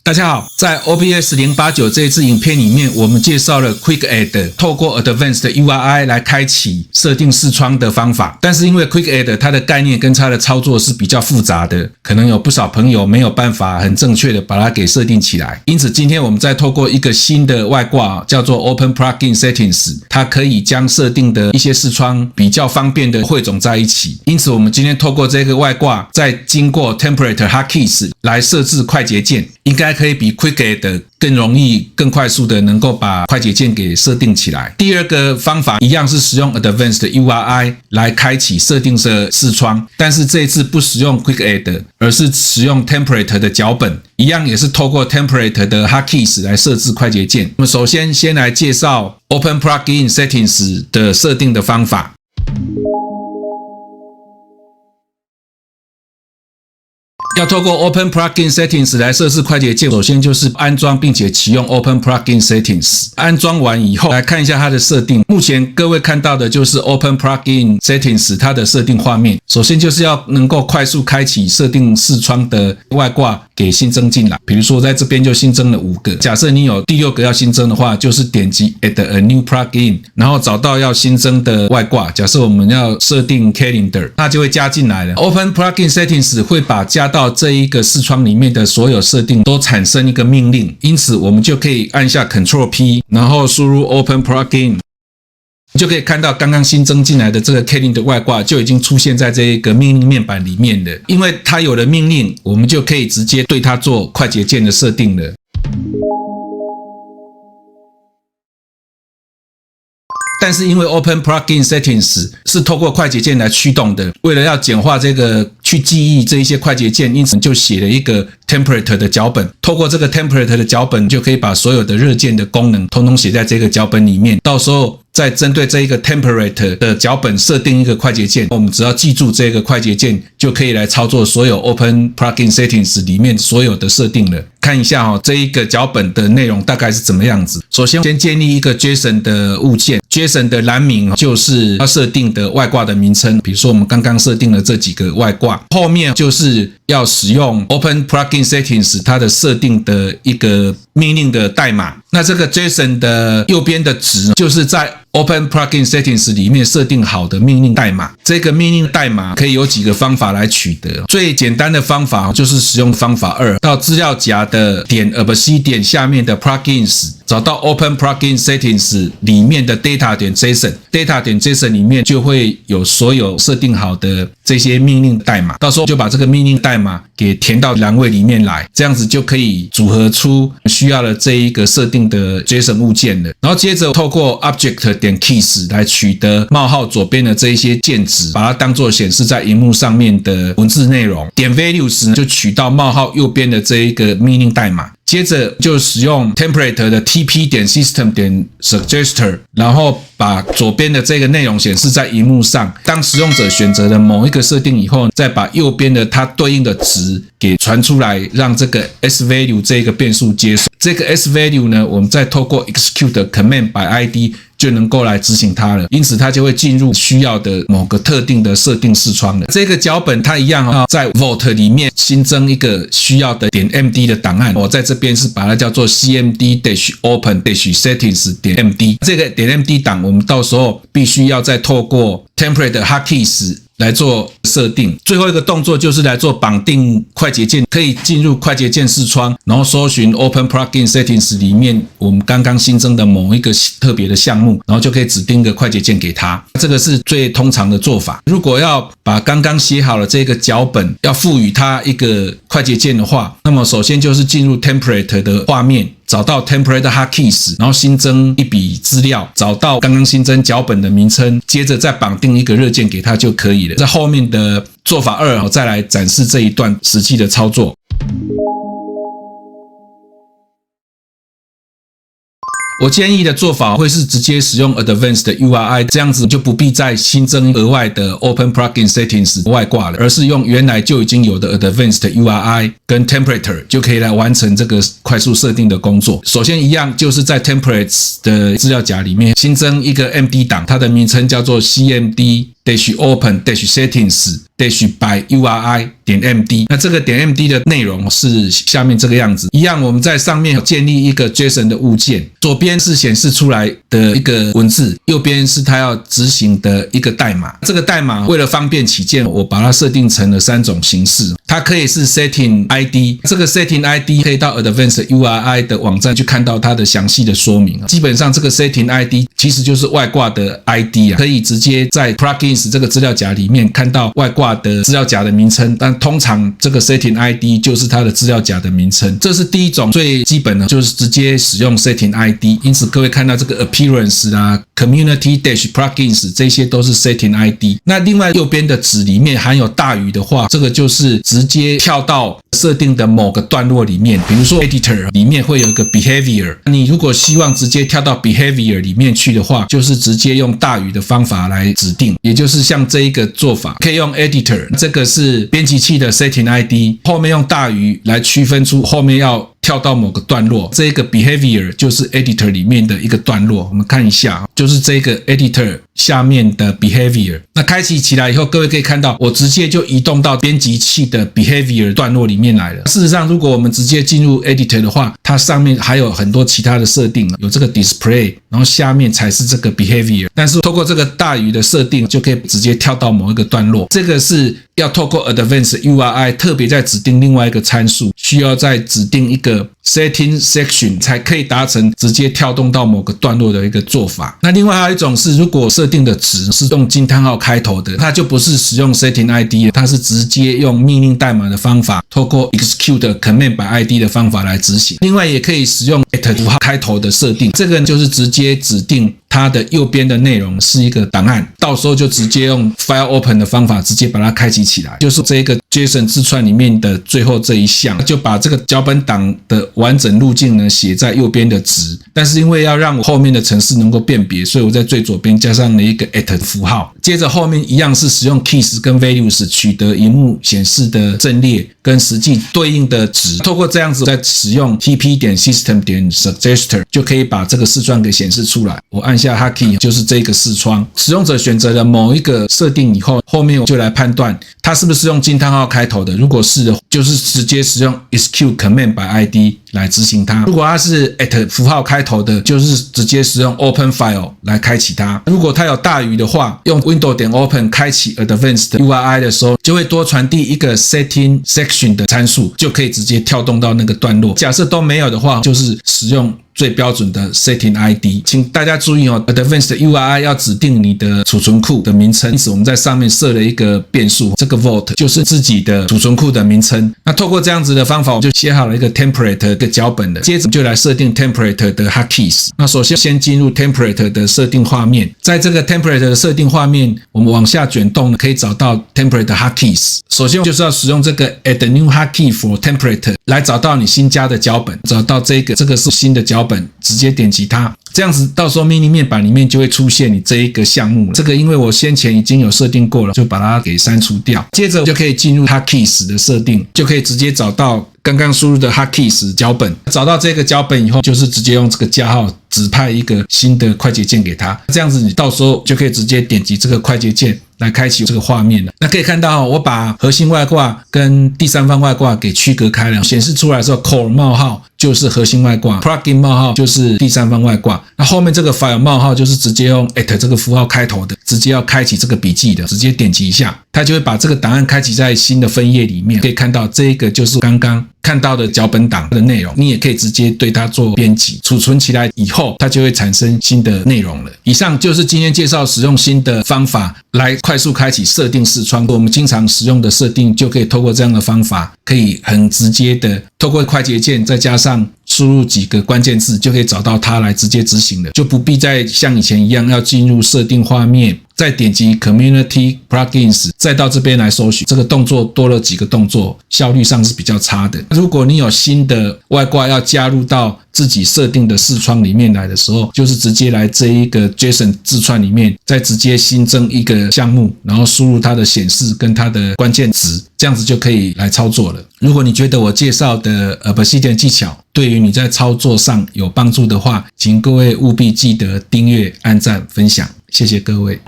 大家好，在 OBS 089這一支影片裡面，我們介紹了 Quick Add 透過 Advanced URI 來開啟設定視窗的方法。但是因為 Quick Add 它的概念跟它的操作是比較複雜的，可能有不少朋友沒有辦法很正確的把它給設定起來。因此今天我們再透過一個新的外掛叫做 Open Plugin Settings， 它可以將設定的一些視窗比較方便的匯總在一起。因此我們今天透過這個外掛，再經過 Template Hotkeys 來設置快捷鍵，應該可以比 Quick Add 更容易、更快速的能夠把快捷鍵給設定起來。第二個方法一樣是使用 Advanced URI 來開啟設定的視窗，但是這一次不使用 Quick Add， 而是使用 Template 的腳本，一樣也是透過 Template 的 Hotkeys 來設置快捷鍵。那麼首先來介紹 Open Plugin Settings 的設定的方法。要透過 Open Plugin Settings 來設置快捷鍵，首先就是安裝並且啟用 Open Plugin Settings。安裝完以後，來看一下它的設定。目前各位看到的就是 Open Plugin Settings 它的設定畫面。首先就是要能夠快速開啟設定視窗的外掛給新增進來。比如說在這邊就新增了5個。假設你有第6個要新增的話，就是點擊 Add a New Plugin， 然後找到要新增的外掛。假設我們要設定 Calendar， 它就會加進來了。Open Plugin Settings 會把加到這一個視窗裡面的所有設定都產生一個命令，因此我們就可以按下 Ctrl+P， 然後輸入 Open Plugin， 就可以看到剛剛新增進來的這個 Calendar 外掛就已經出現在這一個命令面板裡面了。因為它有了命令，我們就可以直接對它做快捷鍵的設定了。但是因為 Open Plugin Settings 是透過快捷鍵來驅動的，為了要簡化這個去記憶這一些快捷鍵，因此就寫了一個 Template 的腳本。透過這個 Template 的腳本，就可以把所有的熱鍵的功能通通寫在這個腳本裡面。到時候再針對這一個 Template 的腳本設定一個快捷鍵，我們只要記住這個快捷鍵，就可以來操作所有 Open Plugin Settings 裡面所有的設定了。看一下這一個腳本的內容大概是怎麼樣子。首先建立一個 JSON 的物件。JSON 的欄名就是要設定的外掛的名稱，比如說我們剛剛設定了這幾個外掛，後面就是要使用 Open Plugin Settings 它的設定的一個命令的代碼。那這個 JSON 的右邊的值就是在 Open Plugin Settings 裡面設定好的命令代碼。這個命令代碼可以有幾個方法來取得。最簡單的方法就是使用方法2，到資料夾的點 obc 下面的 Plugins， 找到 Open Plugin Settings 裡面的 data.json，data.json 裡面就會有所有設定好的這些命令代碼。到時候就把這個命令代碼給填到欄位裡面來，這樣子就可以組合出需要的這一個設定的 JSON 物件了。然後接着透過 object.keys 來取得冒號左邊的這一些鍵值，把它當作顯示在螢幕上面的文字內容。點 values 就取到冒號右邊的這一個命令代碼。接着就使用 Template 的 tp.system.suggester， 然後把左邊的這個內容顯示在螢幕上。當使用者選擇了某一個設定以後，再把右邊的它對應的值給傳出來，讓這個 sValue 這個變數接收。這個 sValue 呢，我們再透過 execute command by ID 就能夠來執行它了，因此它就會進入需要的某個特定的設定視窗了。這個腳本它一樣在 Vault 裡面新增一個需要的.md 的檔案，我在這邊是把它叫做 cmd-open-settings.md。這個.md 檔我們到時候必須要再透過 Template Hotkeys 來做設定。最後一個動作就是來做綁定快捷鍵，可以進入快捷鍵視窗，然後搜尋 Open Plugin Settings 裡面我們剛剛新增的某一個特別的項目，然後就可以指定一個快捷鍵給它。這個是最通常的做法。如果要把剛剛寫好了這個腳本要賦予它一個快捷鍵的話，那麼首先就是進入 Template 的畫面，找到 Template Hotkeys， 然後新增一筆資料，找到剛剛新增腳本的名稱，接着再綁定一個熱鍵給它就可以了。在後面的做法2再來展示這一段實際的操作。我建議的做法會是直接使用 Advanced URI， 這樣子就不必再新增額外的 Open Plugin Settings 外掛了，而是用原來就已經有的 Advanced URI 跟 Template 就可以來完成這個快速設定的工作。首先一樣就是在 Templates 的資料夾裡面新增一個 MD 檔，它的名稱叫做 cmd-open-settings by URI.md， 那這個點 MD 的內容是下面這個樣子。一樣，我們在上面建立一個 JSON 的物件，左邊是顯示出來的一個文字，右邊是它要執行的一個代碼。這個代碼為了方便起見，我把它設定成了3種形式。它可以是 setting ID， 這個 setting ID 可以到 Advanced URI 的網站去看到它的詳細的說明。基本上這個 setting ID 其實就是外掛的 ID 啊，可以直接在 Plugins 這個資料夾裡面看到外掛的資料夾的名稱，但通常這個 setting ID 就是它的資料夾的名稱。這是第一種最基本的，就是直接使用 setting ID。因此各位看到這個 appearance 啊 community-plugins 這些都是 setting ID。那另外右邊的值裡面含有大於的話，這個就是直接跳到設定的某個段落裡面，比如說 editor 裡面會有一個 behavior， 你如果希望直接跳到 behavior 裡面去的話，就是直接用大於的方法來指定，也就是像這一個做法，可以用 editor， 这個是編輯器的 setting ID， 後面用大於來區分出後面要跳到某個段落，這個 behavior 就是 editor 裡面的一個段落。我們看一下，就是這個 editor 下面的 behavior。那開啟起來以後，各位可以看到，我直接就移動到編輯器的 behavior 段落裡面來了。事實上，如果我們直接進入 editor 的話，它上面還有很多其他的設定，有這個 display， 然後下面才是這個 behavior。但是透過這個大於的設定，就可以直接跳到某一個段落。這個是要透過 Advanced URI 特別再指定另外一個參數，需要再指定一個 setting section 才可以達成直接跳動到某個段落的一個做法。那另外還有一種是，如果設定的值是用驚嘆號開頭的，它就不是使用 setting ID， 它是直接用命令代碼的方法，透過 execute command by ID 的方法來執行。另外也可以使用 at 符號開頭的設定，這個就是直接指定它的右邊的內容是一個檔案，到時候就直接用 file open 的方法直接把它開啟起來，就是這個 JSON 字串裡面的最後這一項，就把這個腳本檔的完整路徑呢寫在右邊的值，但是因為要讓我後面的程式能夠辨別，所以我在最左邊加上了一個 at 符號，接着後面一樣是使用 keys 跟 values 取得螢幕顯示的陣列跟實際對應的值，透過這樣子再使用 tp.system.suggester 就可以把這個視窗給顯示出來。我按下 Hotkey 就是這個視窗，使用者選擇了某一個設定以後，後面我就來判斷它是不是用驚嘆號開頭的，如果是的，就是直接使用 execute command by ID 來執行它。如果它是 at 符號開頭的，就是直接使用 open file 來開啟它。如果它有大於的話，用 window.open 開啟 advanced URI 的時候，就會多傳遞一個 setting section 的參數，就可以直接跳動到那個段落。假設都沒有的話，就是使用最標準的 setting ID。請大家注意哦 ，Advanced URI 要指定你的儲存庫的名稱，因此我們在上面設了一個變數，這個 vault 就是自己的儲存庫的名稱。那透過這樣子的方法，我就寫好了一個 template 的腳本了。接着就來設定 template 的 hotkeys。那首先進入 template 的設定畫面，在這個 template 的設定畫面，我們往下捲動可以找到 template hotkeys。首先就是要使用這個 add new hotkey for template 來找到你新加的腳本，找到這個是新的腳本，直接點擊它，這樣子到時候命令面板裡面就會出現你這一個項目了。這個因為我先前已經有設定過了，就把它給刪除掉。接着就可以進入 hotkeys 的設定，就可以直接找到剛剛輸入的 hotkeys 腳本。找到這個腳本以後，就是直接用這個加號指派一個新的快捷鍵給它，這樣子你到時候就可以直接點擊這個快捷鍵來開啟這個畫面了。那可以看到我把核心外掛跟第三方外掛給區隔開了，顯示出來的時候 core 冒號就是核心外掛 ，plugin 冒號就是第三方外掛。那後面這個 file 冒號就是直接用 at 這個符號開頭的，直接要開啟這個筆記的，直接點擊一下，它就會把這個檔案開啟在新的分頁裡面。可以看到這一個就是剛剛看到的腳本檔的內容，你也可以直接對它做編輯，儲存起來以後，它就會產生新的內容了。以上就是今天介紹使用新的方法來快速開啟設定視窗。我們經常使用的設定，就可以透過這樣的方法，可以很直接的透過快捷鍵，再加上輸入幾個關鍵字，就可以找到它來直接執行了，就不必再像以前一樣要進入設定畫面，再點擊 Community Plugins， 再到這邊來搜尋。這個動作多了幾個動作，效率上是比較差的。如果你有新的外掛要加入到自己設定的視窗裡面來的時候，就是直接來這一個 JSON 字串裡面，再直接新增一個項目，然後輸入它的顯示跟它的關鍵值，這樣子就可以來操作了。如果你覺得我介紹的Obsidian技巧對於你在操作上有幫助的話，請各位務必記得訂閱、按讚、分享，謝謝各位。